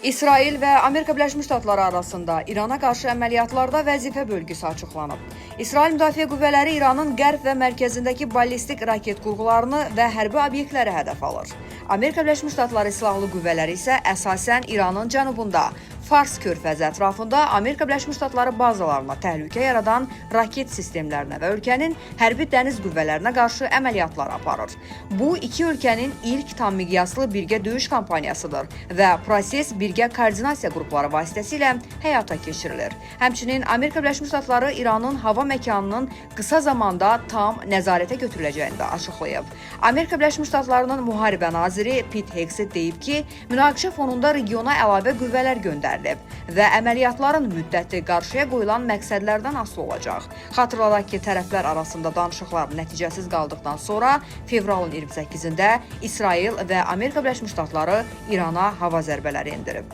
İsrail və Amerika Birləşmiş Ştatları arasında İrana qarşı əməliyyatlarda vəzifə bölgüsü açıqlanıb. İsrail Müdafiə Qüvvələri İranın qərb və mərkəzindəki ballistik raket qurğularını və hərbi obyektləri hədəf alır. Amerika Birləşmiş Ştatları silahlı qüvvələri isə əsasən İranın cənubunda, Fars körfəzi ətrafında Amerika Birləşmiş Ştatları bazalarına təhlükə yaradan raket sistemlərinə və ölkənin hərbi dəniz qüvvələrinə qarşı əməliyyatlar aparır. Bu, iki ölkənin ilk tam miqyaslı birgə döyüş kampaniyasıdır və proses birgə koordinasiya qrupları vasitəsilə həyata keçirilir. Həmçinin Amerika Birləşmiş Ştatları İranın hava məkanının qısa zamanda tam nəzarətə götürüləcəyini də açıqlayıb. Amerika Birləşmiş Ştatlarının müharibə naziri Pete Hegseth deyib ki, münaqişə fonunda regiona əlavə qüvvələr göndərilir və əməliyyatların müddəti qarşıya qoyulan məqsədlərdən asılı olacaq. Xatırladaq ki, tərəflər arasında danışıqlar nəticəsiz qaldıqdan sonra fevralın 28-də İsrail və Amerika Birləşmiş Ştatları İrana hava zərbələri endirib.